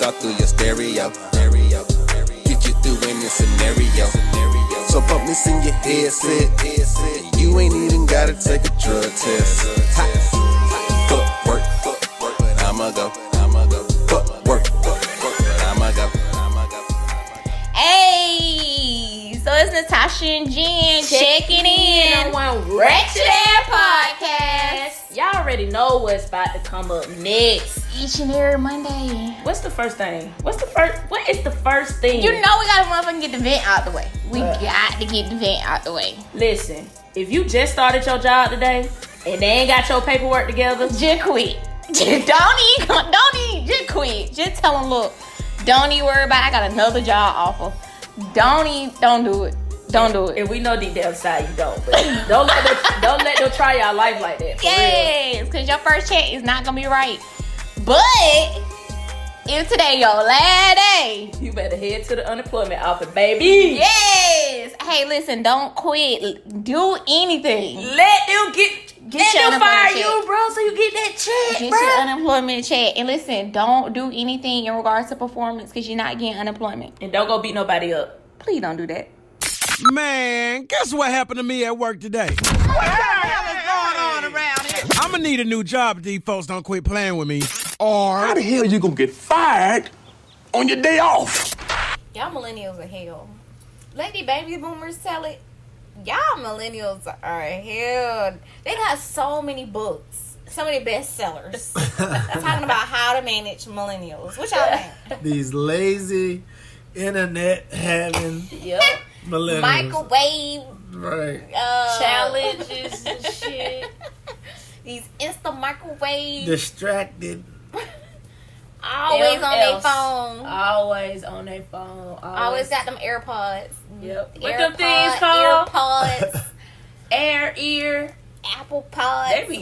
talk through your stereo. Get you through any scenario. So pump this in your headset. You ain't even gotta take a drug test. Fuck work, but I'ma go. Fuck work, but I'ma go. Hey, so it's Natasha and Jenna checking in on one Wretched Podcast. Y'all already know what's about to come up next. Each and every Monday. What's the first thing? What is the first thing? You know we gotta motherfucking get the vent out the way. We got to get the vent out the way. Listen, if you just started your job today and they ain't got your paperwork together, just quit. Don't even, just quit. Just tell them, look, don't even worry about it. I got another job offer. Don't do it. Don't do it. And we know deep down inside you don't. But don't let them try your life like that. Yes, because your first check is not gonna be right. But if today your last day, you better head to the unemployment office, baby. Yes. Hey, listen, don't quit. Do anything. Let them fire you, bro, so you get that check, Get bro. your unemployment check. And listen, don't do anything in regards to performance because you're not getting unemployment. And don't go beat nobody up. Please don't do that. Man, guess what happened to me at work today? What the hell is going on around here? I'm gonna need a new job if these folks don't quit playing with me. Or How the hell you gonna get fired on your day off? Y'all millennials are hell. Let the baby boomers tell it. Y'all millennials are hell. They got so many books, so many bestsellers. Talking about how to manage millennials. What y'all think? These lazy internet having millennials. Microwave Right. Challenges and shit. These instant microwaves. Distracted. Always on their phone. Always on their phone. Always got them AirPods. Yep. What them things called? AirPods. Ear. Apple Pods. They be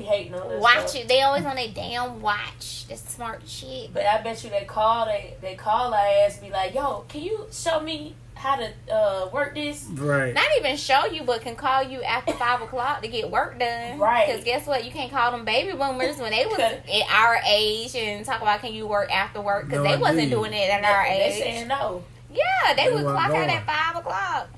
hating on us. Watch it. They always on their damn watch. That's smart shit. But I bet you they call our ass, be like, yo, can you show me how to work this? Right. Not even show you, but can call you after 5 o'clock to get work done. Right. Because guess what? You can't call them baby boomers when they was at our age and talk about can you work after work because they wasn't doing it at our age. They saying no. Yeah, they would weren't clock out going. at 5 o'clock.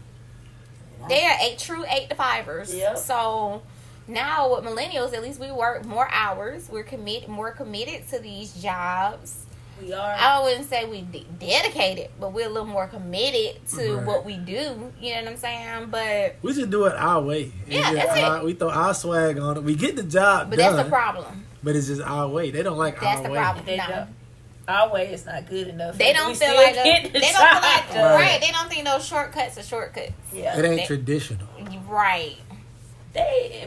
They are true 8 to 5ers. Yep. So now with millennials, at least we work more hours. We're more committed to these jobs. We are. I wouldn't say we dedicated, but we're a little more committed to what we do. You know what I'm saying? But We just do it our way. Yeah, that's it. We throw our swag on it. We get the job but done. that's the problem. But it's just our way. They don't like That's our the way. problem. They No. don't. Our way is not good enough. They don't We feel still like get the they don't feel job like done. right. They don't think those shortcuts are shortcuts. Yeah. It ain't traditional. Right.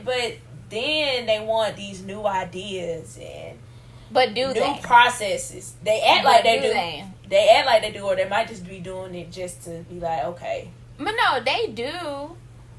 But then they want these new ideas and But do new they? processes. They act like they do. They? They act like they do, or they might just be doing it just to be like, okay. But no, they do.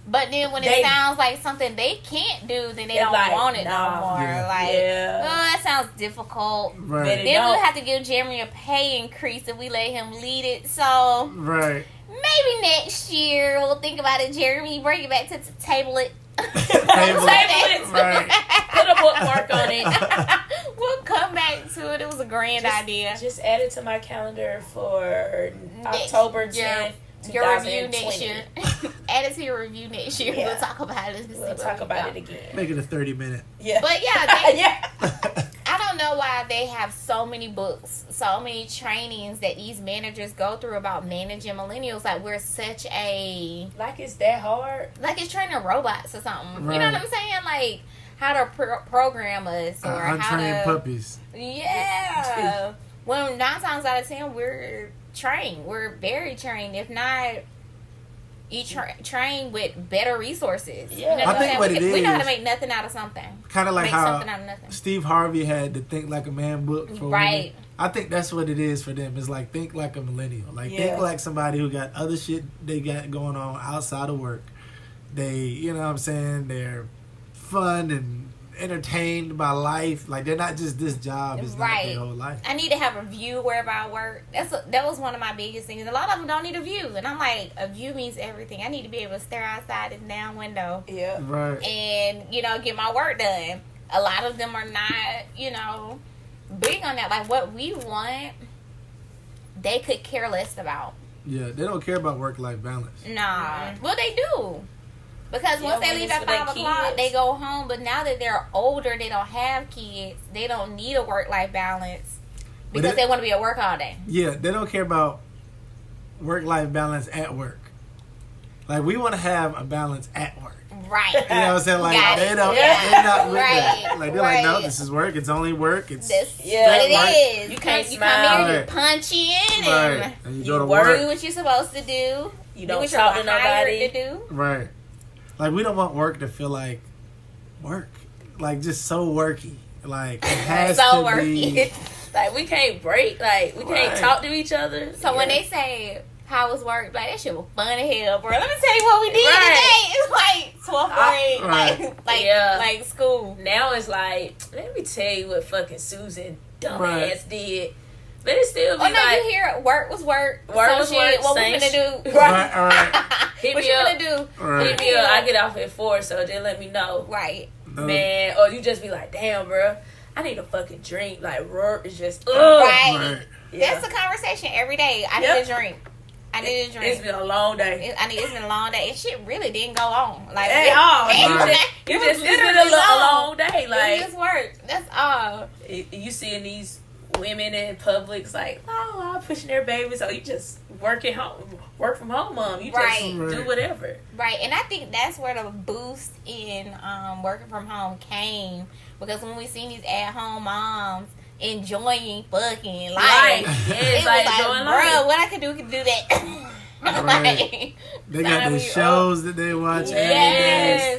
But then when They- it sounds like something they can't do, then they They're don't like, want it nah. no more. Yeah. Like, Yeah. oh, that sounds difficult. Right. Better Then don't. we'll have to give Jeremy a pay increase if we let him lead it. So Right. maybe next year we'll think about it, Jeremy. Bring it back to the table it. Table it. Right. Put a bookmark on it. We'll come back to it. It was a grand idea. Just add it to my calendar for October 10th. Your review 2020. next year. Add it to your review next year. Yeah. We'll talk about it. We'll talk about it again. Make it a 30-minute. Yeah. But yeah, they, yeah. I don't know why they have so many books, so many trainings that these managers go through about managing millennials. Like we're such a Like it's that hard. like it's training robots or something. Right. You know what I'm saying? Like how to program us or how Untrained to puppies. Yeah. When 9 times out of 10 we're trained. We're very trained. If not, you train with better resources. Yeah. You know I think what it we know how to is- make nothing out of something. Kind of like Make how something out of nothing. Steve Harvey had the Think Like a Man book for Right. women. I think that's what it is for them. It's like think like a millennial. Like Yeah. think like somebody who got other shit they got going on outside of work. They, you know what I'm saying, they're fun and entertained by life. Like they're not just this job. It's not Right. their whole life. I need to have a view wherever I work. That was one of my biggest things. A lot of them don't need a view, and I'm like, a view means everything. I need to be able to stare outside this damn window Yeah. Right. and get my work done. A lot of them are not, big on that. Like what we want they could care less about. Yeah, they don't care about work-life balance. Nah. Well, they do. Because once they when leave it's at for their 5 o'clock, kids. they go home. But now that they're older, they don't have kids. They don't need a work-life balance because they want to be at work all day. Yeah, they don't care about work-life balance at work. Like, we want to have a balance at work. Right. You know what I'm saying? Like, Got they're it. not with Right. that. Like, they're like, no, Right. this is work. It's only work. It's That's Yeah, what it right. is. You can't you smile. come here, you Right. punch in, right. and And you go to You work. work. do what you're supposed to do. You do don't what talk you're to hired nobody. to do. Right. Like, we don't want work to feel like work. Like, just so worky. Like, it has So to worky. be. Like, we can't break. Like, we can't Right. talk to each other. So when they say how was work, like that shit was fun as hell, bro. Let me tell you what we did Right. today. It's like 12th grade, Right. like school. Now it's like, let me tell you what fucking Susan dumbass Right. did. But it still be Oh no, like, you hear work was work. Work so was shit, work, What we same finna do? Right. All right. hit What me you up. finna do? All right. Hit me up. I get off at 4, so just let me know. Right. No. Man, or you just be like, damn, bro, I need a fucking drink. Like, work is just, ugh. Right. Right. Yeah. That's the conversation every day. I Yep. need a drink. I need a It's drink. been a long day. It's been a long day. And shit really didn't go on. Like At all. it- You Right. just, it was it's been literally a long day. It Like, just worked. That's all. you seeing these women in public, it's like, oh, I'm pushing their babies, so you just work at home, work from home, mom. You just Right. do Right. whatever. Right, and I think that's where the boost in working from home came, because when we seen these at-home moms enjoying fucking life, Right. Yeah, it it's was like like, enjoying bro, life. what I could do that. Right. Like, They got Sign the me shows that they watch every day.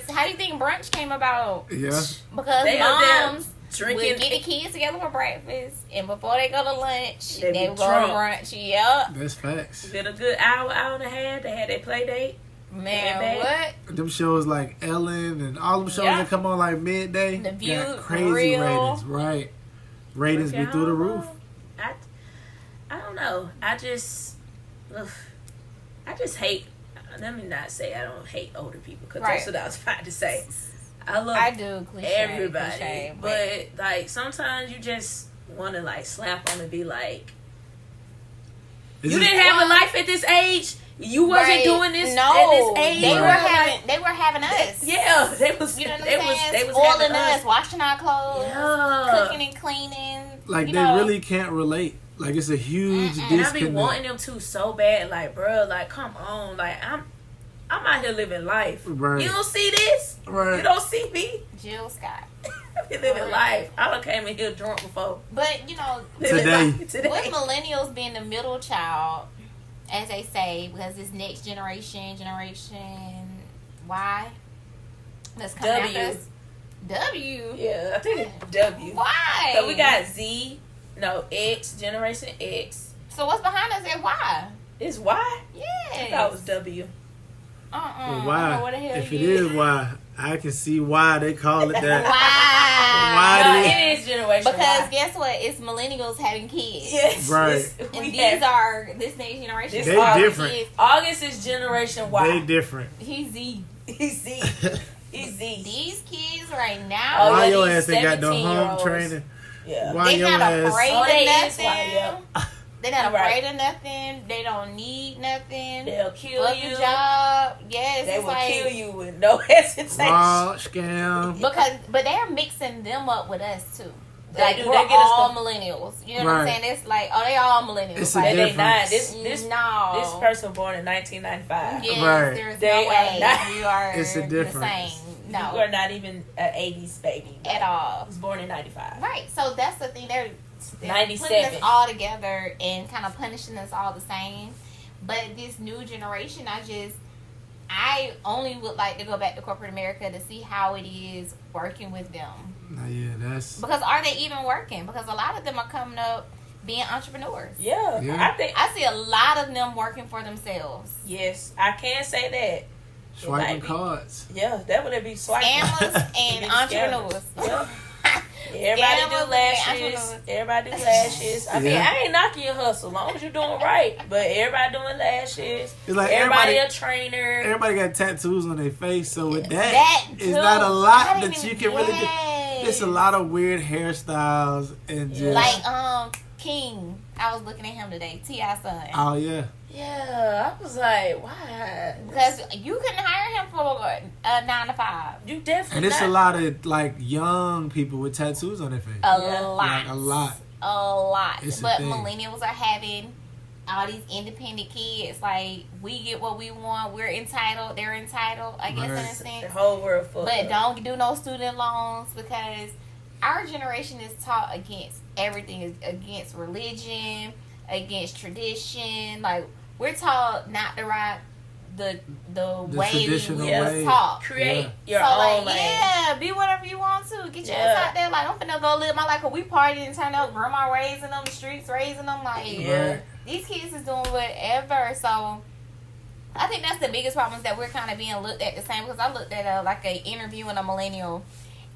yes. How do you think brunch came about? Yeah. Because They up there moms would drinking. get the kids together for breakfast, and before they go to lunch, They they be would go to drunk. brunch. Yep. That's facts. Did a good hour and a half. They had their play date. Man, bad. what? Them shows like Ellen and all them shows Yeah. that come on like midday The View, got crazy Real. ratings. Right. Ratings be through the roof. I don't know. I just hate. Let me not say I don't hate older people, because Right. that's what I was about to say. I love I do cliche, everybody, cliche, but like sometimes you just want to like slap on and be like, Is you it- didn't have a life at this age. You wasn't Right. doing this No, at this age. They Right. were having. They were having us. Yeah, they was. You know what I'm they saying? They was Spoiling having us, washing our clothes, Yeah. cooking and cleaning. like you they know. really can't relate. Like it's a huge And I be disconnect. wanting them to so bad, like, bro, like, come on, like, I'm out here living life. Right. You don't see this? Right. You don't see me? Jill Scott. I be living life. I done came in here drunk before. But you know, Living Today. life today. with millennials being the middle child, as they say, because this next generation Y, that's coming W. after us. W. Yeah, I think it's W. Why? So we got Z, no, X, Generation X. So what's behind us at Y? It's Y? I Yes. thought it was W. But I don't know why? what the hell If you it is why, I can see why they call it that. Why? Why No, do you- it is Generation Because Y. guess what? It's millennials having kids. Yes. Right. It's- And we these have- are this next generation. This They are different. kids. August is Generation Y. They different. He's Z. He's Z. He's Z. These kids right now, Oh, Why yeah, your these ass ain't got no home 17-year-olds. training? Yeah. Why they your not ass? afraid Oh, of they is nothing. why, yeah. They're not Right. afraid of nothing. They don't need nothing. They'll kill Fuck you. your job. Yes, They it's will like, kill you with no hesitation. Fraud, scam. but they're mixing them up with us too. They Like do. we're They get us all the- millennials. You know what I'm Right. saying? It's like, oh, they all millennials. It's a like, And they not. difference. This no. this person born in 1995. Yes, Right. there's They no are way not- we are It's a the difference. same. You No, are not even an 80s baby. at all. Was born in 95. Right. So that's the thing. They're 97. putting us all together and kind of punishing us all the same. But this new generation, I only would like to go back to corporate America to see how it is working with them. Nah, yeah, that's Because are they even working? Because a lot of them are coming up being entrepreneurs. Yeah. Yeah. I think. I see a lot of them working for themselves. Yes, I can say that. swiping might be. cards. Yeah, that would be swiping. Scammers and Be entrepreneurs. Yeah. Everybody Scammers do and lashes. entrepreneurs. Everybody do lashes. I mean, Yeah. I ain't knocking your hustle, as long as you're doing right. But everybody doing lashes. It's like everybody everybody- a trainer. Everybody got tattoos on their face, so with that, That it's too. not a I lot didn't that you even- can really do. Yes. It's a lot of weird hairstyles and just Like King. I was looking at him today. T.I. son. Oh yeah. Yeah, I was like, why? Because you couldn't hire him for a 9 to 5. You definitely. And it's not. a lot of like young people with tattoos on their face. A Yeah. lot. Like a lot. A lot. It's a But thing. millennials are having all these independent kids. Like, we get what we want. We're entitled. They're entitled, I guess, in a Right. The sense. whole world full. But don't do no student loans, because our generation is taught against everything, against religion, against tradition. Like, we're taught not to ride the way we traditional was way. taught. create Yeah. your So, own like, lane. yeah, be whatever you want to. Get your Yeah. ass out there. Like, I'm finna go live my life. Cause we partied and turned up. Grandma raising them, the streets raising them. Like, Yeah. Right. these kids is doing whatever. So, I think that's the biggest problem, is that we're kind of being looked at the same. Because I looked at like a interview in a Millennial,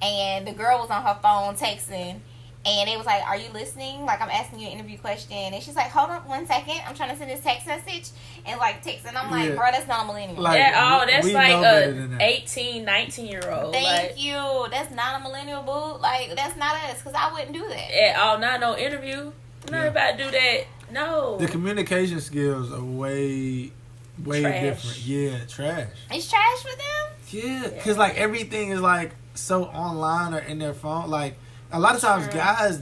and the girl was on her phone texting. And it was like, are you listening? Like, I'm asking you an interview question. And she's like, hold on 1 second. I'm trying to send this text message. And, like, texting. I'm like, Yeah. bro, that's not a millennial. Like, That's we like know better than a that. 18, 19-year-old. Thank you. That's not a millennial, boo. Like, that's not us. Because I wouldn't do that. At all, not no interview. I'm not Yeah. about to do that. No. The communication skills are way Trash. different. Yeah, trash. It's trash for them. Yeah, because like everything is like so online or in their phone. Like a lot of times, guys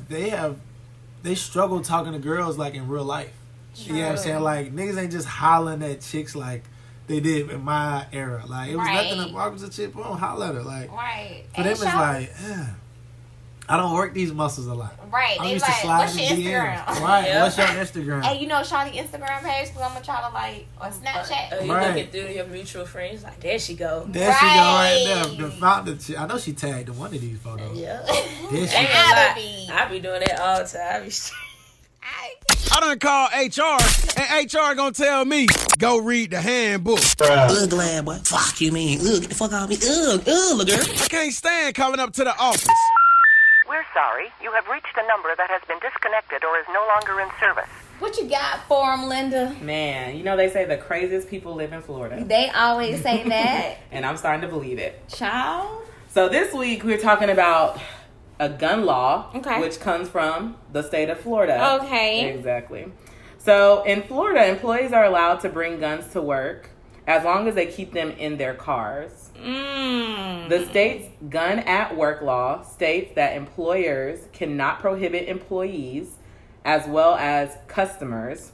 they struggle talking to girls like in real life. You know what I'm saying? Like niggas ain't just hollering at chicks like they did in my era. Like it was Right. nothing to walk up to a chick, boom, holler at her. Like Right. for them, it's shout- like, I don't work these muscles a lot. Right. I'm They used like, to slide what's your in DMs. Instagram? Right. Yeah. What's your Instagram? Hey, you know Shawty Instagram page? Because I'm going to try to, like, or Snapchat. You Right. looking through your mutual friends, like, there she go. There she go right Right. there. The fountain. I know she tagged in one of these photos. Yeah. There she Ain't go. gonna Gotta lie, be. I be doing that all the time. I be I done called HR, and HR gonna tell me, go read the handbook. Ugh, glad boy. Fuck you, mean. Ugh, get the fuck out of me. Ugh, girl. I can't stand coming up to the office. We're sorry. You have reached a number that has been disconnected or is no longer in service. What you got for them, Linda? Man, you know they say the craziest people live in Florida. They always say that. And I'm starting to believe it. Child. So this week we're talking about a gun law, Okay. which comes from the state of Florida. Okay. Exactly. So in Florida, employees are allowed to bring guns to work as long as they keep them in their cars. The state's gun at work law states that employers cannot prohibit employees as well as customers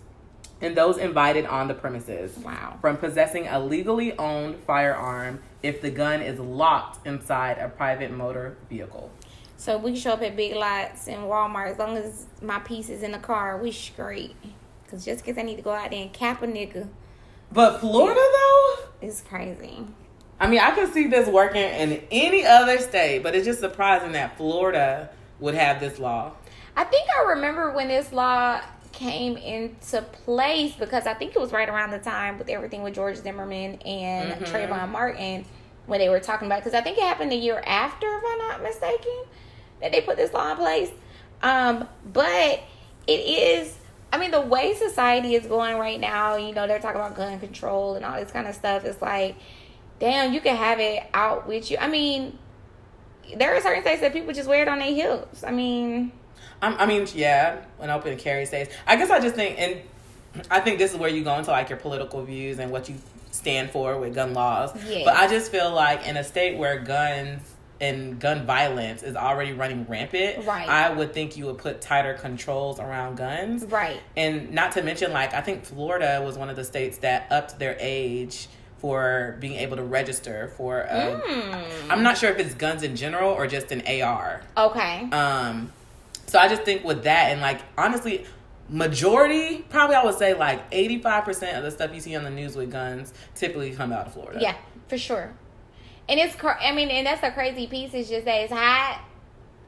and those invited on the premises from possessing a legally owned firearm if the gun is locked inside a private motor vehicle. So we can show up at Big Lots and Walmart as long as my piece is in the car. We straight. Because just because I need to go out there and cap a nigga, But Florida, though, is crazy. I mean, I could see this working in any other state, but it's just surprising that Florida would have this law. I think I remember when this law came into place, because I think it was right around the time with everything with George Zimmerman and Trayvon Martin when they were talking about, because I think it happened a year after, if I'm not mistaken, that they put this law in place. But it is, I mean, the way society is going right now, you know, they're talking about gun control and all this kind of stuff. It's like, damn, you can have it out with you. I mean, there are certain states that people just wear it on their hips. I mean, yeah, an open carry states. I guess I just think, and I think this is where you go into like your political views and what you stand for with gun laws. Yes. But I just feel like in a state where guns and gun violence is already running rampant, Right. I would think you would put tighter controls around guns. Right. And not to mention, like, I think Florida was one of the states that upped their age for being able to register for I'm not sure if it's guns in general or just an AR. okay. So I just think with that, and like honestly, majority, probably I would say like 85% of the stuff you see on the news with guns typically come out of Florida. Yeah, for sure. And it's, and that's the crazy piece, is just that it's hot.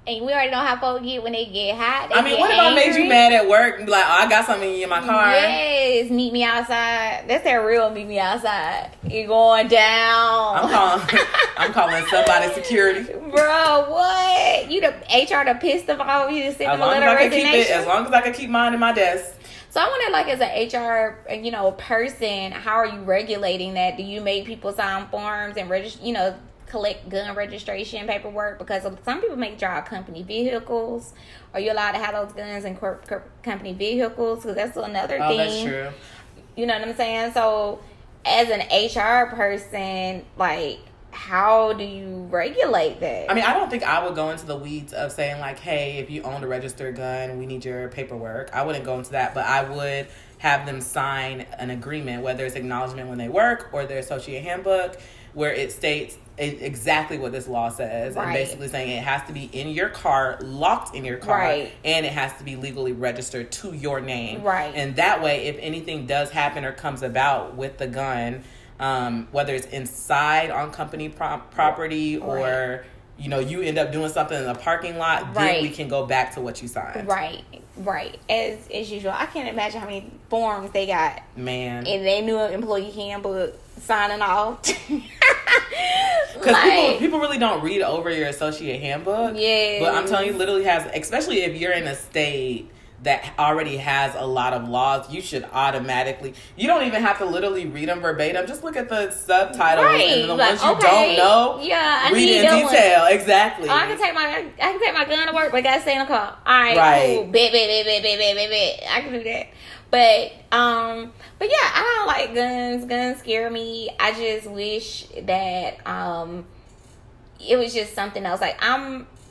And we already know how folks get when they get hot. They I mean, get what if I made angry. you mad at work and be like, oh, I got something in my car? Yes, meet me outside. That's that real meet me outside. You're going down. I'm calling somebody security. Bro, what? You the HR to piss them off. You just send As them a long as letter I of can keep it, resignation. as long as I can keep mine in my desk. So I wonder, like, as an HR, person, how are you regulating that? Do you make people sign forms and register, collect gun registration paperwork, because some people may drive company vehicles. Are you allowed to have those guns in company vehicles? Because that's another thing. Oh, that's true. You know what I'm saying? So, as an HR person, like, how do you regulate that? I mean, I don't think I would go into the weeds of saying, like, hey, if you own a registered gun, we need your paperwork. I wouldn't go into that, but I would have them sign an agreement, whether it's acknowledgement when they work or their associate handbook, where it states exactly what this law says, and basically saying it has to be in your car, locked in your car, and it has to be legally registered to your name. And that way, if anything does happen or comes about with the gun, whether it's inside on company property or you know, you end up doing something in the parking lot, then we can go back to what you signed. Right. As usual. I can't imagine how many forms they got. Man. And they knew an employee handbook signing off. Because people really don't read over your associate handbook. Yeah. But I'm telling you, literally has, especially if you're in a state that already has a lot of laws, you should automatically, you don't even have to literally read them verbatim. Just look at the subtitles and the ones you don't know, read in detail. Exactly. Oh, I can take my gun to work, but I gotta stay in the car. All right, cool. Bet. I can do that. But yeah, I don't like guns. Guns scare me. I just wish that it was just something else. Like,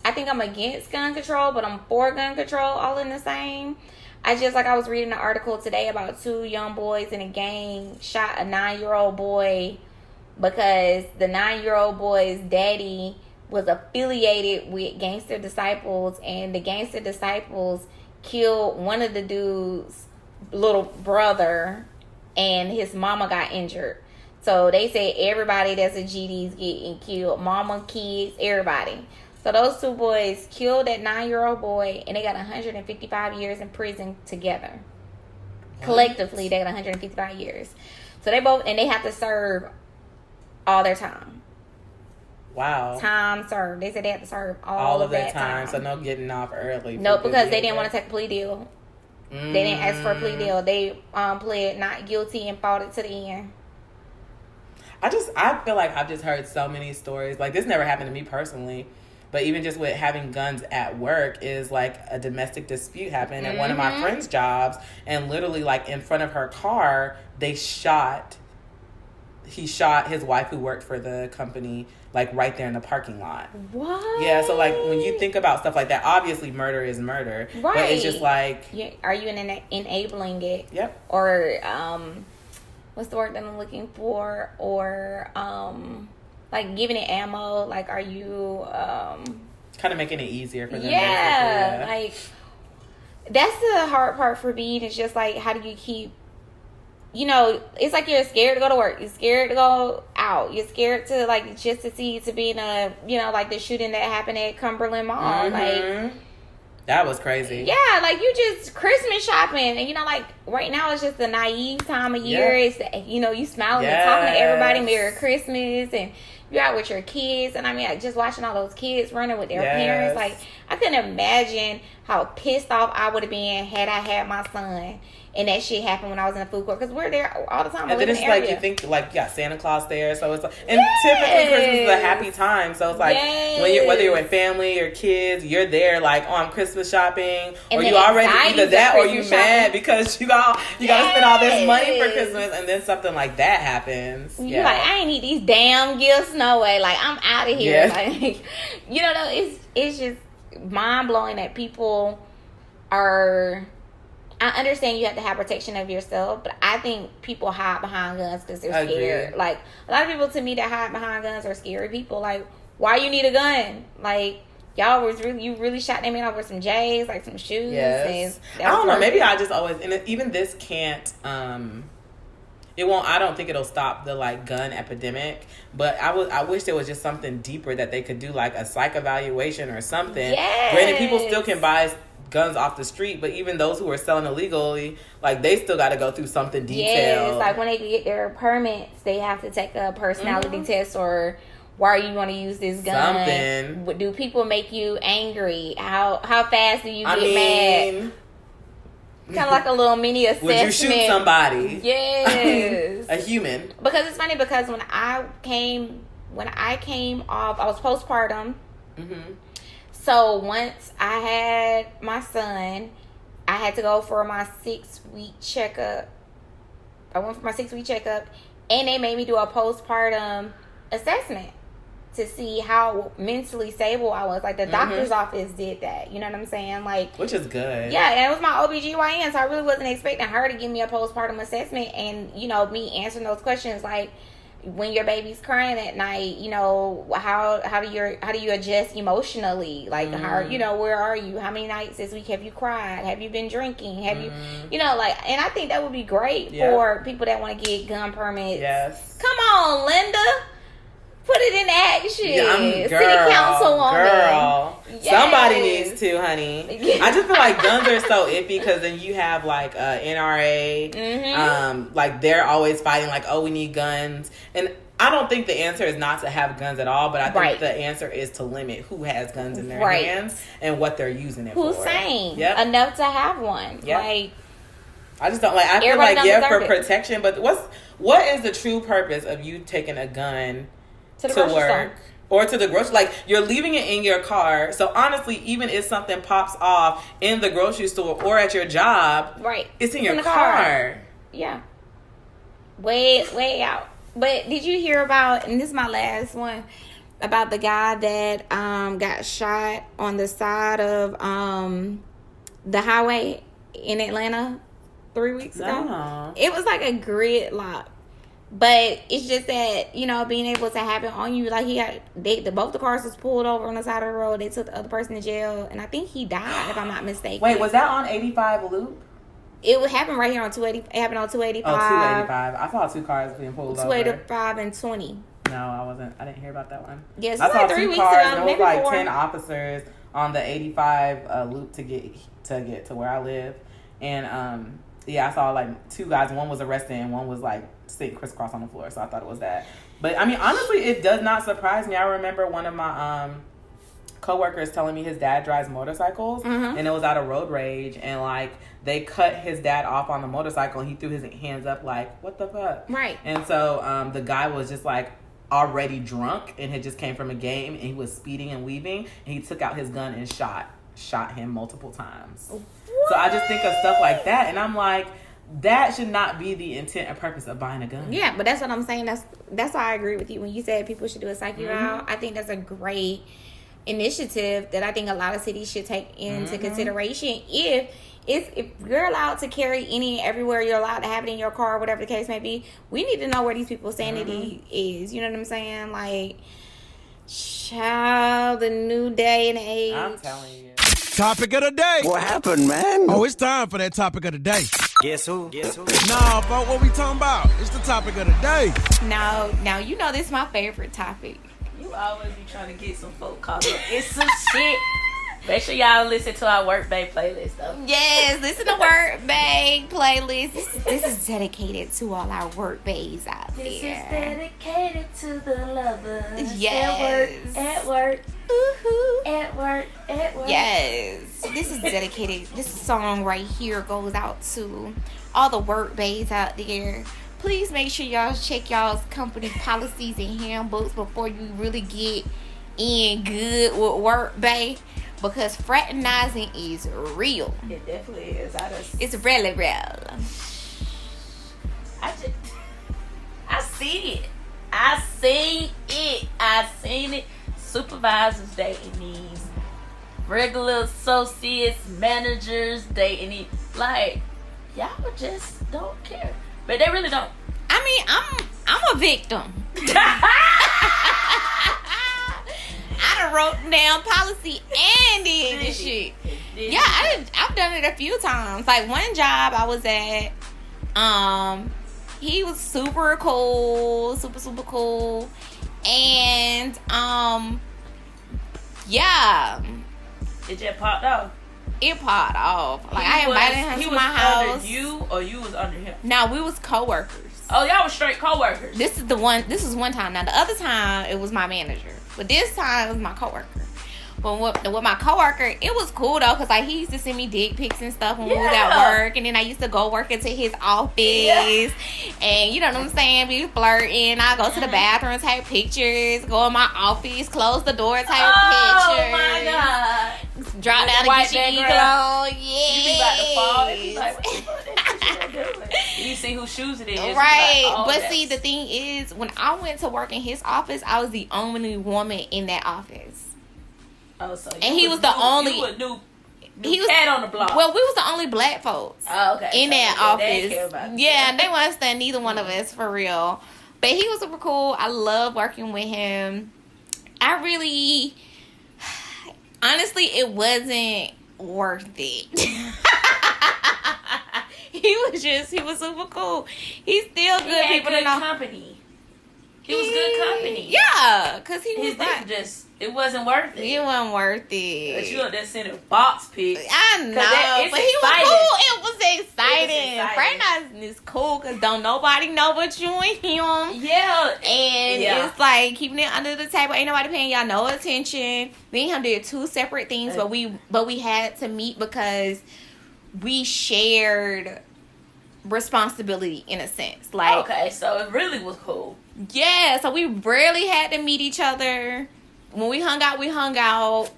I think I'm against gun control, but I'm for gun control all in the same. I was reading an article today about 2 young boys in a gang shot a 9-year-old boy because the 9-year-old boy's daddy was affiliated with Gangster Disciples, and the Gangster Disciples killed one of the dude's little brother, and his mama got injured. So they say everybody that's a GD is getting killed. Mama, kids, everybody. So those 2 boys killed that 9-year-old boy, and they got 155 years in prison together. What? Collectively, they got 155 years. So they have to serve all their time. Wow. Time served. They said they have to serve all of that time. So no getting off early. No, because they didn't want to take a plea deal. They didn't ask for a plea deal. They pled not guilty and fought it to the end. I feel like I've just heard so many stories. Like, this never happened to me personally. But even just with having guns at work is like a domestic dispute happened at one of my friend's jobs, and literally like in front of her car, he shot his wife who worked for the company, like right there in the parking lot. What? Yeah, so like when you think about stuff like that, obviously murder is murder. Right. But it's just like, are you enabling it? Yep. Or what's the word that I'm looking for? Or like giving it ammo, like, are you kind of making it easier for them? Yeah, like, that's the hard part for me. It's just like, how do you keep, you know, it's like you're scared to go to work, you're scared to go out, you're scared to, like, just to be in a, you know, like the shooting that happened at Cumberland Mall. Like, that was crazy. Yeah, like, you just Christmas shopping, and, you know, like, right now it's just the naive time of year. It's, you know, you smiling and talking to everybody, Merry Christmas, and you're out with your kids, and I mean, like, just watching all those kids running with their parents. Like, I couldn't imagine how pissed off I would have been had I had my son and that shit happened when I was in the food court, because we're there all the time. And then it's like, you think, like, you got Santa Claus there, so it's like, and typically Christmas is a happy time, so it's like, when whether you're with family or kids, you're there, like, oh, I'm Christmas shopping, and or you already, either that or you mad because you got to spend all this money for Christmas, and then something like that happens. You're like, I ain't need these damn gifts, no way, like, I'm out of here. Like, you know, it's just mind-blowing that people are... I understand you have to have protection of yourself, but I think people hide behind guns because they're scared. Like, a lot of people to me that hide behind guns are scary people. Like, why you need a gun? Like, you really shot that man over some J's, like some shoes. Yes. And I don't know. Maybe I just always, and even this can't, it won't, I don't think it'll stop the, like, gun epidemic, but I wish there was just something deeper that they could do, like a psych evaluation or something. Yes. Granted, people still can buy guns off the street, but even those who are selling illegally, like, they still got to go through something detailed. Yes, like when they get their permits, they have to take a personality test, or why you want to use this gun. Something. Do people make you angry? How fast do you get mad? Kind of like a little mini assessment. Would you shoot somebody? Yes. A human. Because it's funny, because when I came when I came off, I was postpartum. So once I had my son, I had to go for my 6-week checkup. I went for my 6-week checkup, and they made me do a postpartum assessment to see how mentally stable I was. Like, the doctor's office did that. You know what I'm saying? Like, which is good. Yeah, and it was my OBGYN, so I really wasn't expecting her to give me a postpartum assessment. And, you know, me answering those questions, like, when your baby's crying at night, you know, how do you adjust emotionally? Like, how, you know, where are you? How many nights this week have you cried? Have you been drinking? Have you know, like, and I think that would be great for people that want to get gun permits. Yes. Come on, Linda. Put it in action. Girl, City council woman. Girl. Yes. Somebody needs to, honey. I just feel like guns are so iffy because then you have like NRA. Like they're always fighting like, oh, we need guns. And I don't think the answer is not to have guns at all, but I think the answer is to limit who has guns in their hands and what they're using it for. Who's saying enough to have one. Like, I just don't like. I feel like for protection, but what is the true purpose of you taking a gun to work or to the grocery? Like, you're leaving it in your car. So honestly, even if something pops off in the grocery store or at your job, it's in your car. Yeah, way out. But did you hear about? And this is my last one, about the guy that got shot on the side of the highway in Atlanta 3 weeks ago. It was like a gridlock. But it's just that, you know, being able to have it on you, like both the cars was pulled over on the side of the road. They took the other person to jail, and I think he died, if I'm not mistaken. Wait, was that on 85 Loop? It would happen right here on 280. It happened on 285. Oh, 285. I saw 2 cars being pulled over. 285 and 20. No, I wasn't. I didn't hear about that one. Yes, I saw like 3 2 weeks cars. ago. There was Maybe like 4. 10 officers on the 85 Loop to get to where I live, and I saw like 2 guys. One was arrested and one was like sitting crisscross on the floor. So I thought it was that. But I mean, honestly, it does not surprise me. I remember one of my coworkers telling me his dad drives motorcycles, and it was out of road rage, and like they cut his dad off on the motorcycle, and he threw his hands up like, "What the fuck?" Right. And so the guy was just like already drunk and had just came from a game, and he was speeding and weaving, and he took out his gun and shot him multiple times. What? So I just think of stuff like that, and I'm like, that should not be the intent and purpose of buying a gun. Yeah, but that's what I'm saying. That's why I agree with you when you said people should do a psych eval. I think that's a great initiative that I think a lot of cities should take into consideration. If you're allowed to carry any everywhere, you're allowed to have it in your car, whatever the case may be, we need to know where these people's sanity is. You know what I'm saying? Like, child, the new day and age. I'm telling you. Topic of the day. What happened, man? Oh, it's time for that topic of the day. Guess who? Nah, folks, what we talking about? It's the topic of the day. Now, you know this is my favorite topic. You always be trying to get some folk caught up. It's some shit. Make sure y'all listen to our Work Bae playlist, though. Yes, listen to Work Bae playlist. This is dedicated to all our Work Baes out there. This is dedicated to the lovers. Yes. At work. Ooh-hoo. At work. Yes. This is dedicated. This song right here goes out to all the Work Baes out there. Please make sure y'all check y'all's company policies and handbooks before you really get in good with Work Bae, because fraternizing is real. It definitely is. It's really real. I see it. I seen it. Supervisors dating these regular associates, managers dating these. Like, y'all just don't care. But they really don't. I mean, I'm a victim. I done wrote down policy and did this shit. Yeah, I've done it a few times. Like, one job I was at, he was super cool, super cool, and yeah, it just popped off. It popped off. Like, I invited him to my house. Under you, or you was under him? No, we was coworkers. Oh, y'all was straight coworkers. This is one time. Now, the other time it was my manager, but this time it was my coworker. But with my coworker, it was cool though, cause like he used to send me dick pics and stuff when we was at work, and then I used to go work into his office, and you know what I'm saying, be flirting. I go to the bathroom, take pictures, go in my office, close the door, take pictures. Oh my god! Drop down and get your ego. Yeah. You be about to fall. And be like, what the fuck that bitch doing? You see whose shoes it is. Right. Like, oh, but see, the thing is, when I went to work in his office, I was the only woman in that office. Oh, so and he was the only. You new cat on the block. Well, we was the only black folks. Oh, okay. In so that office. They didn't care about yeah, they wasn't stand neither one of us for real. But he was super cool. I love working with him. I really, honestly, it wasn't worth it. He was super cool. He's still good. People good to know. Company. He was good company. Yeah, because he was like, it wasn't worth it. It wasn't worth it. But you up there sending box pics. I know, but he was cool. It was exciting. Fraternizing is cool because don't nobody know but you and him. Yeah. And it's like keeping it under the table. Ain't nobody paying y'all no attention. Me and him did two separate things, but we had to meet because we shared responsibility in a sense. Like, okay, so it really was cool. Yeah, so we rarely had to meet each other. When we hung out.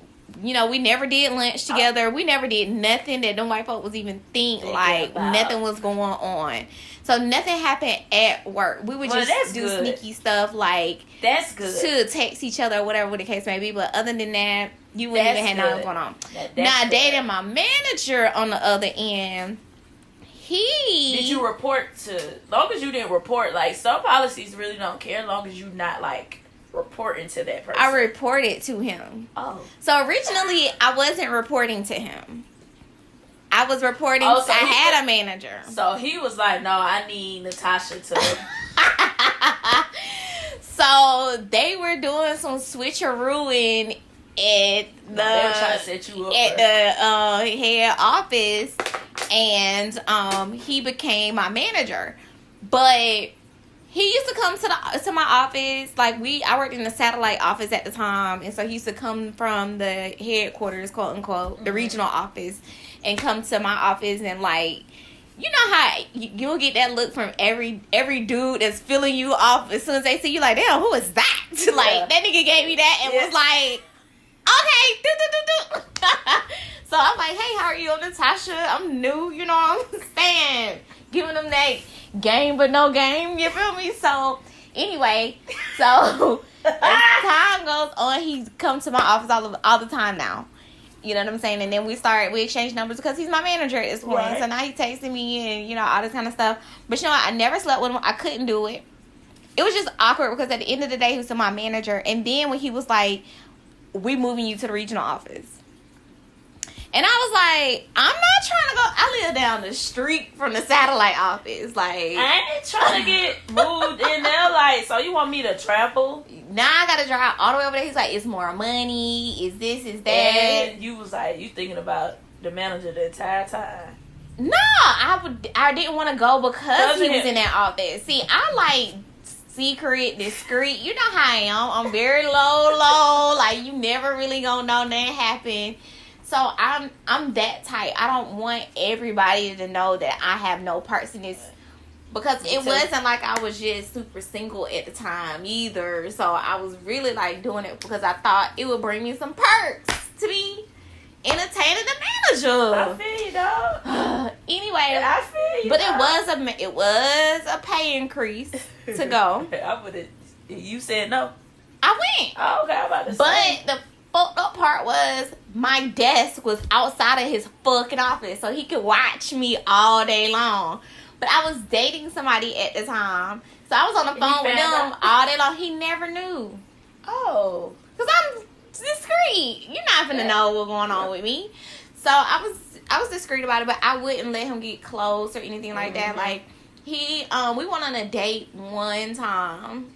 You know, we never did lunch together. We never did nothing that them white folk was even like nothing was going on. So nothing happened at work. We would just do sneaky stuff like that's good to text each other or whatever the case may be. But other than that, you wouldn't even have nothing going on. Now dating my manager on the other end. Did you report to? Long as you didn't report, like some policies really don't care. Long as you not like reporting to that person. I reported to him. Oh, so originally I wasn't reporting to him. I was reporting. Oh, so I had a manager. So he was like, "No, I need Natasha to." So they were doing some switcherooing at the. They were trying to set you up at the head office. And he became my manager, but he used to come to my office. Like I worked in the satellite office at the time, and so he used to come from the headquarters, quote unquote, the regional office, and come to my office and like, you know how you'll get that look from every dude that's filling you off as soon as they see you, like, damn, who is that? Yeah. Like that nigga gave me that and was like, okay, So I'm like, hey, how are you, Natasha? I'm new, you know what I'm saying? Giving them that game but no game, you feel me? So anyway, so as time goes on, he comes to my office all the time now. You know what I'm saying? And then we exchange numbers because he's my manager at this point. Right. So now he's texting me and, you know, all this kind of stuff. But you know what? I never slept with him. I couldn't do it. It was just awkward because at the end of the day, he was my manager. And then when he was like, we moving you to the regional office. And I was like, I'm not trying to go. I live down the street from the satellite office. Like, I ain't trying to get moved in there. Like, so you want me to travel? Now I gotta drive all the way over there. He's like, it's more money. Is this? Is that? And you was like, you thinking about the manager the entire time? No, I didn't want to go because he was in that office. See, I like secret, discreet. You know how I am. I'm very low. Like, you never really gonna know nothing happen. So I'm that type. I don't want everybody to know that I have no parts in this, because it wasn't like I was just super single at the time either. So I was really like doing it because I thought it would bring me some perks to be entertaining the manager. I feel you, dog. Anyway, I feel you. But it was a pay increase to go. I would have. You said no. I went. Oh, okay, I'm about to say. But the fucked up part was my desk was outside of his fucking office, so he could watch me all day long. But I was dating somebody at the time, so I was on the phone with them all day long. He never knew. Oh, because I'm discreet. You're not gonna know what's going on with me. So I was discreet about it, but I wouldn't let him get close or anything like that. Like we went on a date one time,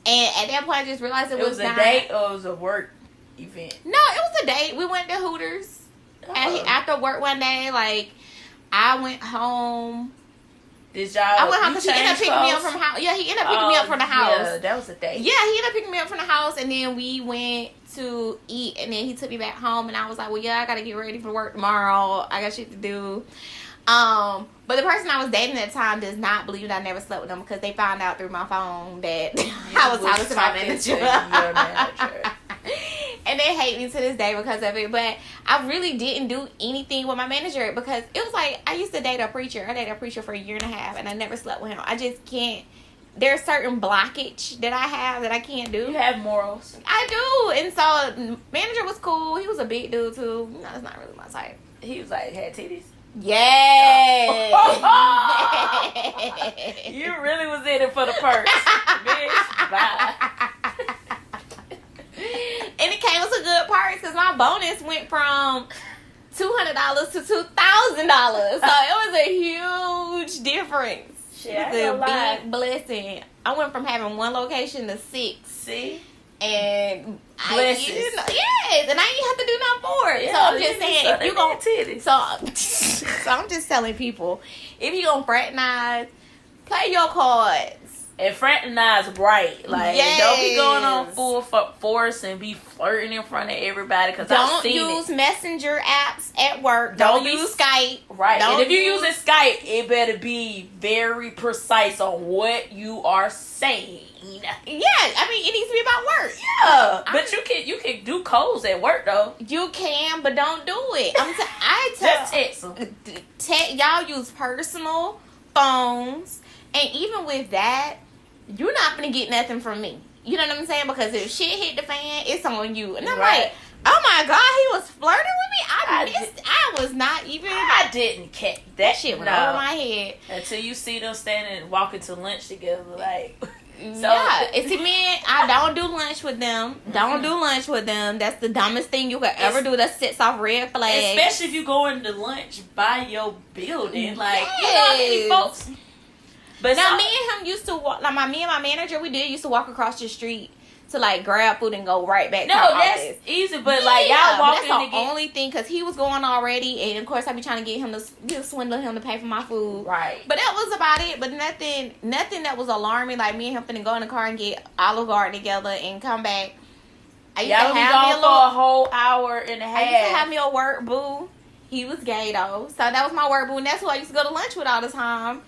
and at that point I just realized it was a not, date or it was a work event. No, it was a date. We went to Hooters, and after work one day, like I went home Did y'all? I went home because he ended up picking me up from house. Yeah, he ended up picking me up from the house. Yeah, that was a date. Yeah, he ended up picking me up from the house, and then we went to eat, and then he took me back home, and I was like, well, yeah, I gotta get ready for work tomorrow. I got shit to do. But the person I was dating at the time does not believe that I never slept with them because they found out through my phone that I was talking to my manager. And they hate me to this day because of it. But I really didn't do anything with my manager because it was like I used to date a preacher. I dated a preacher for a year and a half, and I never slept with him. I just can't. There's certain blockage that I have that I can't do. You have morals. I do. And so manager was cool. He was a big dude too. No, that's not really my type. He was like, had titties. Yes. You really was in it for the perks. Bitch, bye. And it came with some good parts because my bonus went from $200 to $2,000. So it was a huge difference. Shit, it was a big blessing. I went from having one location to 6. See? And blessings. Yes, and I ain't have to do nothing for it. Yeah, so I'm just saying, if you gon' titties. So I'm just telling people, if you gonna fraternize, play your cards. And fraternize right. Like, don't be going on full force and be flirting in front of everybody. Cause don't use messenger apps at work. Don't use Skype. Right. And if you're using Skype, it better be very precise on what you are saying. Yeah, I mean, it needs to be about work. Yeah, but you can do codes at work though. You can, but don't do it. Just text them. Y'all use personal phones, and even with that, you're not gonna get nothing from me. You know what I'm saying? Because if shit hit the fan, it's on you. And I'm like, oh my God, he was flirting with me. I was not even. I didn't catch that shit went over my head until you see them standing and walking to lunch together, like. So, yeah, it's men. I don't do lunch with them. Don't do lunch with them. That's the dumbest thing you could ever do. That sets off red flags. Especially if you going to lunch by your building, like you know how many folks. But now, me and him used to walk. Like me and my manager, we used to walk across the street to like grab food and go right back to our that's office. Easy, but like y'all walking that's the only thing because he was going already, and of course I be trying to get him to swindle him to pay for my food. Right. But that was about it. But nothing that was alarming. Like me and him finna go in the car and get Olive Garden together and come back. I used to have me for a whole hour and a half. I used to have me a work boo. He was gay though, so that was my work boo, and that's who I used to go to lunch with all the time.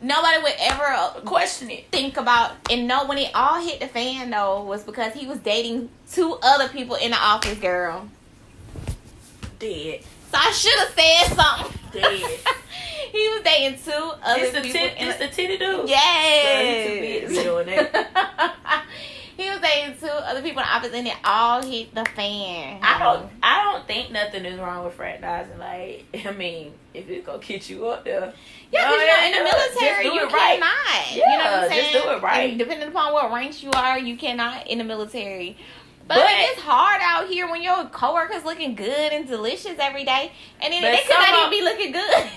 Nobody would ever question it. Think about and know when it all hit the fan though was because he was dating 2 other people in the office, girl. Dead. So I should have said something. Dead. He was dating 2 other people. It's the titty dude. Yes. Be doing that. He was dating 2 other people in the office, and it all hit the fan. I don't think nothing is wrong with fraternizing. Like, I mean, if it's gonna get you up there. Yeah, because you're in the military, you cannot. Yeah, you know what I'm saying? just do it right. And depending upon what ranks you are, you cannot in the military. But I mean, it's hard out here when your coworkers looking good and delicious every day, and then they could not even be looking good.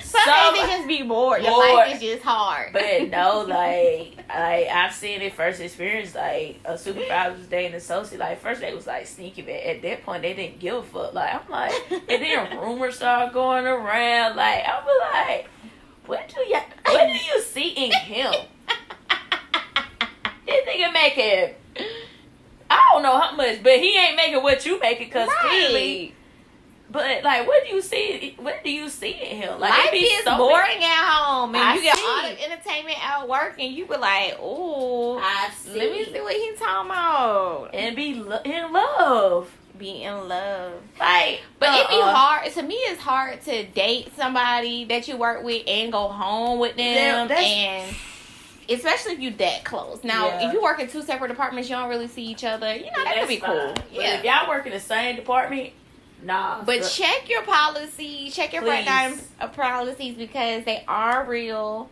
Some days they just be bored. Your life is just hard. But no, like I've seen it first experience. Like a supervisor was dating an associate. Like first they was like sneaky, but at that point they didn't give a fuck. Like I'm like, and then rumors start going around. Like I was like, what do you see in him? This nigga making, I don't know how much, but he ain't making what you making because clearly. But like, what do you see? What do you see in him? Like, life is so boring at home, and you get all the the entertainment at work, and you be like, "Ooh, I see." Let me see what he's talking about." And be in love. Be in love, like. But it be hard. To me, it's hard to date somebody that you work with and go home with them, and especially if you that close. Now, if you work in 2 separate departments, you don't really see each other. You know, that could be cool. Yeah, if y'all work in the same department. Nah, but check your policies, check your fraternizing policies because they are real.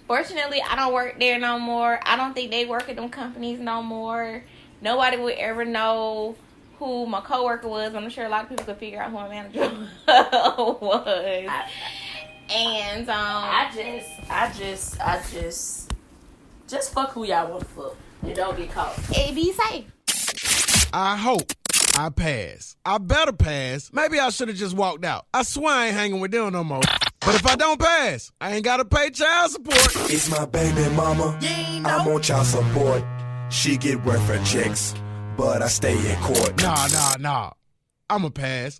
Fortunately, I don't work there no more. I don't think they work at them companies no more. Nobody would ever know who my coworker was. I'm sure a lot of people could figure out who my manager was. And I just fuck who y'all want to fuck. You don't get caught. Be safe. I hope I pass. I better pass. Maybe I should have just walked out. I swear I ain't hanging with them no more. But if I don't pass, I ain't gotta pay child support. It's my baby mama. I'm on child support. She get welfare checks, but I stay in court. Nah. I'ma pass.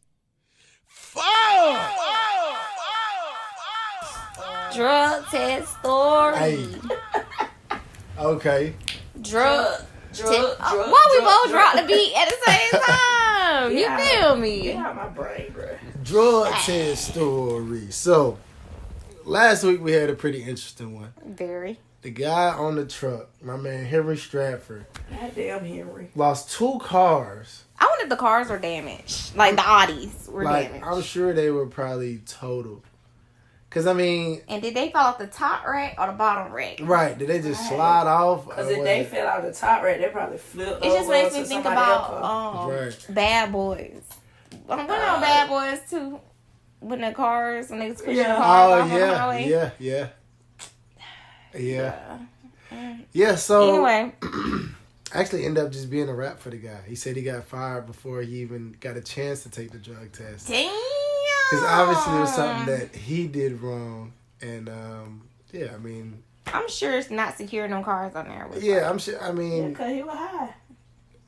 Fuck! Drug test story. Hey. Okay. Drug. Why we both drop the beat at the same time? You feel me? Get out my brain, bro. Drug test story. So, last week we had a pretty interesting one. Very. The guy on the truck, my man Henry Stratford. Goddamn Henry. Lost 2 cars. I wonder if the cars were damaged. Like the Audis were damaged. I'm sure they were probably totaled. Because, I mean... And did they fall off the top rack or the bottom rack? Right. Did they just slide off? Because if they fell out the top rack, they probably flipped It just makes me think about right. Bad Boys. When on Bad Boys, too. When the cars, when they was pushing the cars off on the highway. Yeah, so... Anyway... actually ended up just being a rap for the guy. He said he got fired before he even got a chance to take the drug test. Damn! Because obviously it was something that he did wrong. And, yeah, I mean... I'm sure it's not securing no cars on there. Yeah, I'm sure, I mean... Because he was high.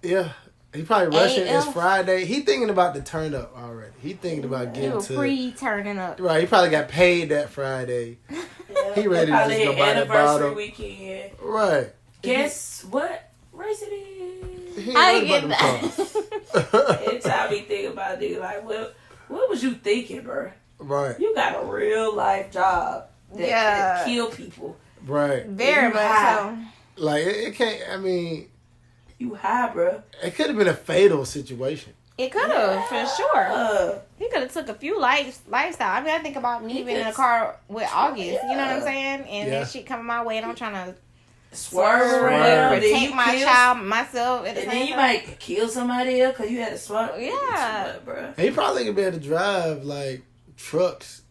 Yeah. He probably rushing. It's Friday. He thinking about the turn up already. He thinking about getting to... pre-turning up. Right, he probably got paid that Friday. Yeah, he ready to just go buy that bottle. Weekend. Right. Guess what race it is? I get that. Every time we think about it, like, what was you thinking, bro? Right. You got a real life job that kill people. Right. Very much so. Like, it can't, I mean... You high, bro. It could have been a fatal situation. It could have, for sure. He could have took a few lifestyle. I mean, I think about me being in a car with August. You know what I'm saying? And that shit coming my way, and I'm trying to swerve around, protect my child, myself. And then you might kill somebody else because you had to swerve. Yeah, bro. He probably could be able to drive like trucks.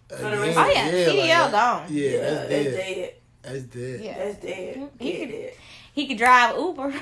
CDL gone. Yeah, that's dead. That's dead. Yeah, that's dead. He could drive Uber.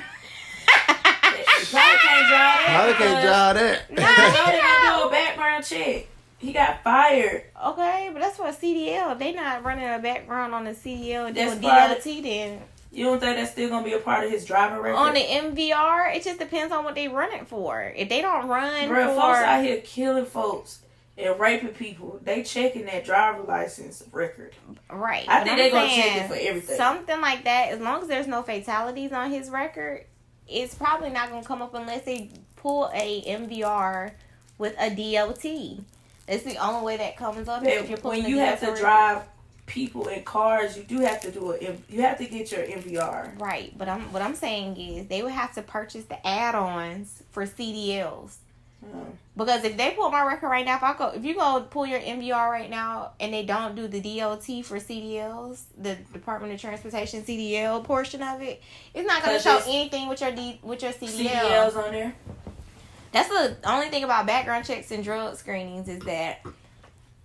He probably can't drive that. Probably can't drive that. They gotta do a background check. He got fired. Okay, but that's for a CDL. If they not running a background on the CDL and doing That's DLT, then you don't think that's still gonna be a part of his driving record? on the MVR, it just depends on what they run it for. If they don't run Bro, for folks out here killing folks and raping people, they checking that driver license record. Right. I think they're gonna check it for everything. Something like that. As long as there's no fatalities on his record, it's probably not gonna come up unless they pull a MVR with a DLT. It's the only way that comes up. If you're when you have to drive people in cars, you do have to you have to get your MVR. Right, but what I'm saying is they would have to purchase the add-ons for CDLs. Because if they pull my record right now, if you go pull your MVR right now and they don't do the DLT for CDLs, the Department of Transportation CDL portion of it, it's not going to show anything with your CDLs on there. That's the only thing about background checks and drug screenings is that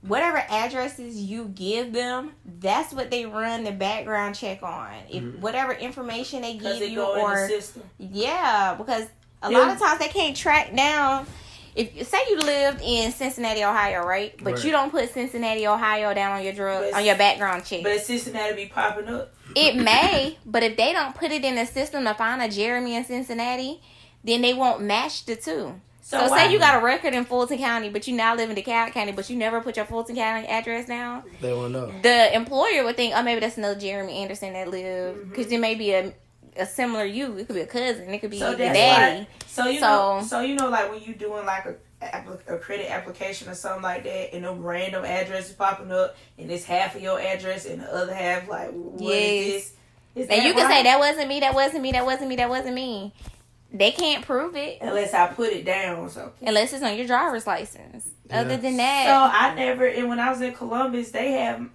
whatever addresses you give them, that's what they run the background check on. If whatever information they give you, or because a lot of times they can't track down. If say you lived in Cincinnati, Ohio, right? But you don't put Cincinnati, Ohio down on your on your background check. But Cincinnati be popping up. It may, but if they don't put it in the system to find a Jeremy in Cincinnati, then they won't match the two. So say you got a record in Fulton County, but you now live in DeKalb County, but you never put your Fulton County address down. They won't know. The employer would think, oh, maybe that's another Jeremy Anderson that lived, because there may be a similar you. It could be a cousin. It could be your daddy. So you know, like when you doing like a credit application or something like that, and them random addresses popping up, and it's half of your address, and the other half like, what is this? And you can say that wasn't me. That wasn't me. That wasn't me. That wasn't me. They can't prove it unless I put it down or something. Unless it's on your driver's license. Yeah. Other than that, so I never. And when I was in Columbus, they have,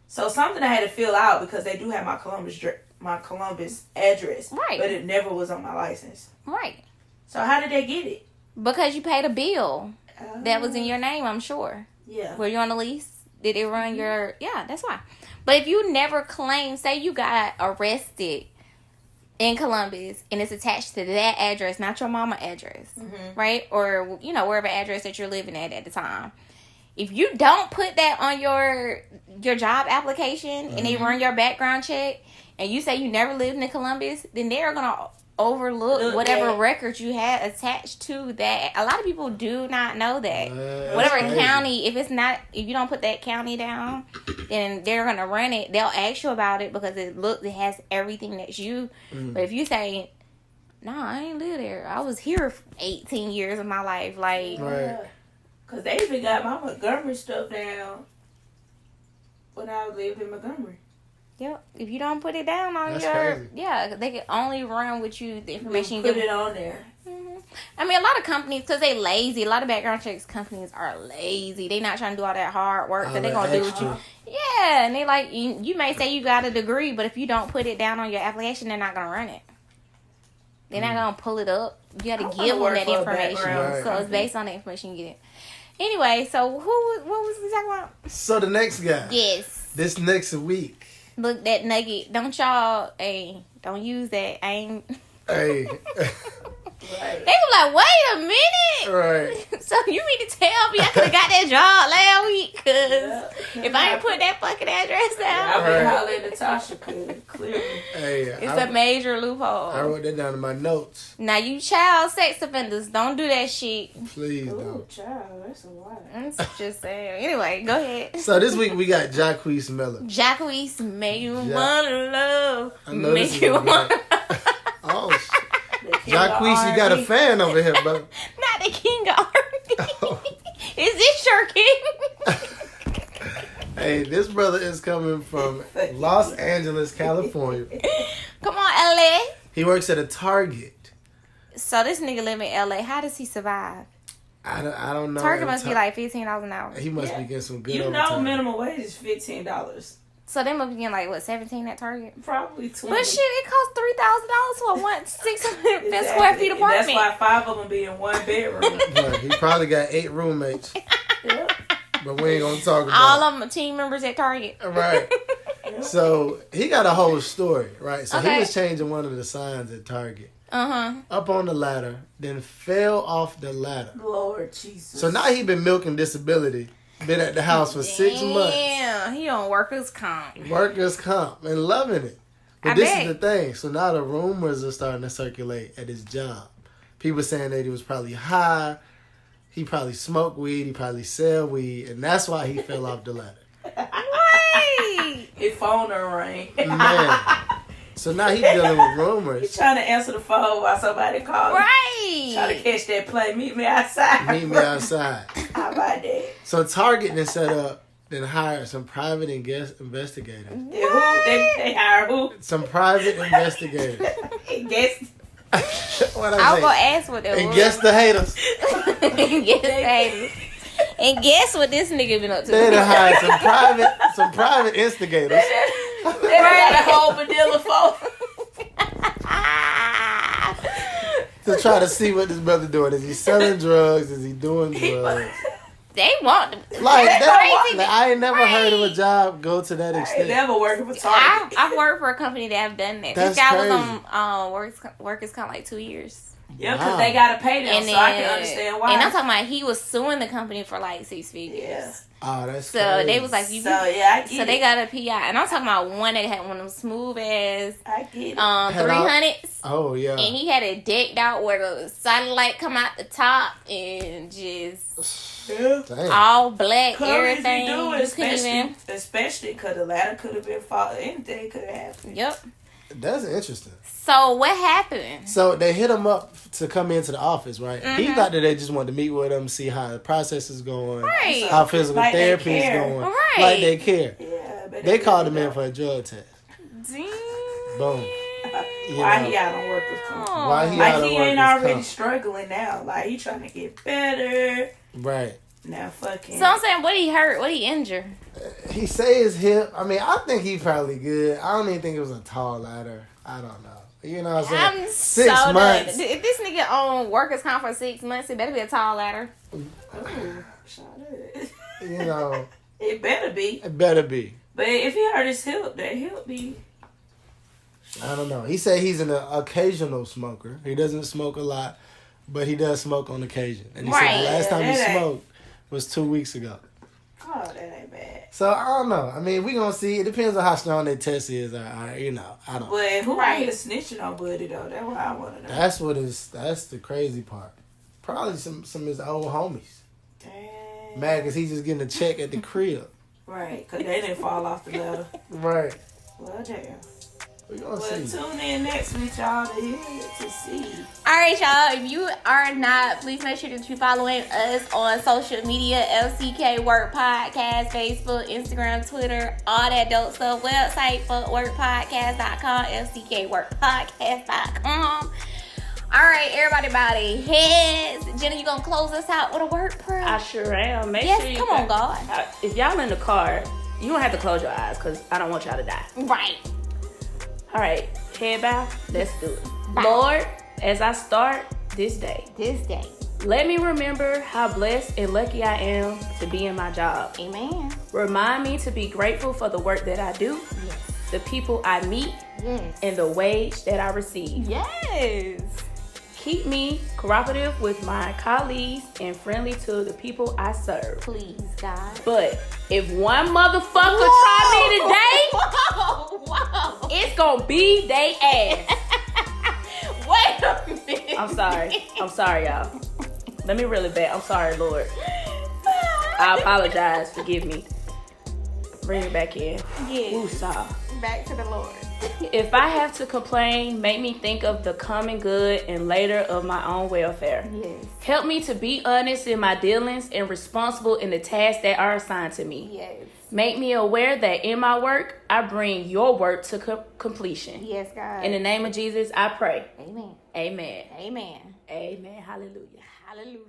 so something I had to fill out because they do have my Columbus address, right? But it never was on my license, right? So how did they get it? Because you paid a bill that was in your name, I'm sure. Yeah. Were you on the lease? Did it run your? Yeah, that's why. But if you never claim, say you got arrested in Columbus and it's attached to that address, not your mama address, right? Or, you know, wherever address that you're living at the time. If you don't put that on your job application and they run your background check and you say you never lived in Columbus, then they're going to overlook whatever records you had attached to that. A lot of people do not know that. Whatever county, if you don't put that county down, then they're gonna run it. They'll ask you about it because it has everything that's you. But if you say, "No, I ain't live there. I was here for 18 years of my life," like, because they even got my Montgomery stuff down when I lived in Montgomery. Yep. If you don't put it down on crazy. they can only run with you the information you put give. it on there. I mean, a lot of companies, because they lazy, a lot of background checks companies are lazy. They not trying to do all that hard work, so they going to do what you. Yeah, and they like, you may say you got a degree, but if you don't put it down on your application, they're not going to run it. They're not going to pull it up. You got to give them that information. Right. So it's based on the information you get. Anyway, so what was we talking about? So the next guy. Yes. This next week. Look, that nugget. Don't y'all, don't use that. I ain't. Hey. They were like, wait a minute. Right. So you mean to tell me I could have got that job last week? Because if I ain't put that fucking address down. I've been hollering at Natasha clearly. Hey, it's a major loophole. I wrote that down in my notes. Now, you child sex offenders, don't do that shit. Please don't. Child, that's a lot. I'm just saying. Anyway, go ahead. So this week we got Jacquees Miller. Jacquees, make you wanna love. I know Make you wanna. Oh, shit. Jacquees, you got a fan over here, brother. Not the king of R&B. Is this your king? Hey, this brother is coming from Los Angeles, California. Come on, LA. He works at a Target. So this nigga live in LA. How does he survive? I don't know. Target must be like $15 an hour. He must be getting some good You know, overtime. minimum wage is $15. So they must be getting like what, 17 at Target? Probably 20. But shit, it costs $3,000 for a 600 square feet apartment. That's why 5 of them be in one bedroom. Right, he probably got 8 roommates. But we ain't gonna talk about all of them are team members at Target. Right. So he got a whole story, right? So Okay. he was changing one of the signs at Target. Uh-huh. Up on the ladder, then fell off the ladder. Lord Jesus. So now he been milking disability. Been at the house for 6 months. Yeah, he on Workers Comp. Workers Comp and loving it. But I this bet. is the thing. So now the rumors are starting to circulate at his job. People saying that he was probably high. He probably smoked weed. He probably sell weed. And that's why he fell off the ladder. Wait. His phone don't ring. Man. So now he's dealing with rumors. He's trying to answer the phone while somebody calls. Right. Trying to catch that play. Meet me outside. Meet me outside. How about that? So Target then set up, then hired some private investigators. Yeah, who? They hire who? Some private investigators. Guess. What I was say? gonna ask what that And was. guess the haters. And guess the haters. And guess what this nigga been up to? They done hired some private instigators. They got a whole vanilla phone. To try to see what this brother doing. Is he selling drugs? Is he doing drugs? They want Like that's that. crazy. Like, I ain't never heard of a job go to that I extent. ain't never working for Target. I've worked for a company that have done that. That's This guy crazy. was on Workers Comp like 2 years. Yeah, because they got to pay them, And so I can then- understand why. And I'm talking about he was suing the company for like 6 figures. Yeah. Oh, that's So crazy. they was like, So, yeah, I get so it. they got a PI, and I'm talking about one that had one of them smooth ass I get it. 300s, Oh yeah. and he had it decked out where the satellite come out the top and just Damn. all black Cover everything. if you do, You couldn't even. especially because the ladder could have been falling. Anything could have happened. Yep. That's interesting. So what happened? So they hit him up to come into the office, right? He thought that they just wanted to meet with him, see how the process is going, Right. how physical Like they therapy is care. going, Right. like they care. Yeah, but They called him in for a drug test. Damn. Boom. Why know. he out on Workers Comp? Why he Like out of he ain't Workers already Comp. struggling now. Like he trying to get better. Right. Now fucking. So I'm saying, what he hurt? What he injured? He say his hip. I mean, I think he probably good. I don't even think it was a tall ladder. I don't know. You know what I'm saying? I'm 6 so months. done. If this nigga on Workers Comp for 6 months, it better be a tall ladder. You know, It better be. it better be. But if he hurt his hip, that hip be I don't know. He said he's an occasional smoker. He doesn't smoke a lot, but he does smoke on occasion. And he said the last time he smoked was 2 weeks ago. Oh, that ain't bad. So, I don't know. I mean, we going to see. It depends on how strong that test is. I don't know. But who out here snitching on Buddy, though? That's what I want to know. That's the crazy part. Probably some of his old homies. Dang. Mad because he's just getting a check at the crib. Right, because they didn't fall off the ladder. Right. Well, damn. We gonna see. Tune in next week, y'all, to hear to see. All right, y'all. If you are not, please make sure that you're following us on social media. LCK Work Podcast, Facebook, Instagram, Twitter, all that dope stuff. Website, footworkpodcast.com, LCKworkpodcast.com. All right, everybody, heads. Jenna, you gonna close us out with a word prayer? I sure am. Yes, come on, God. If y'all in the car, you don't have to close your eyes because I don't want y'all to die. Right. All right, head bow. Let's do it. Bow. Lord, as I start this day, let me remember how blessed and lucky I am to be in my job. Amen. Remind me to be grateful for the work that I do, Yes. the people I meet, Yes. and the wage that I receive. Yes. Keep me cooperative with my colleagues and friendly to the people I serve. Please, God. But if one motherfucker try me today, Whoa. it's gonna be they ass. Wait a minute. I'm sorry, y'all. Let me reel it back. I'm sorry, Lord. I apologize. Forgive me. Bring it back in. Yes. Woosah. Back to the Lord. If I have to complain, make me think of the common good and later of my own welfare. Yes. Help me to be honest in my dealings and responsible in the tasks that are assigned to me. Yes. Make me aware that in my work, I bring your work to completion. Yes, God. In the name of Jesus, I pray. Amen. Amen. Amen. Amen. Hallelujah. Hallelujah.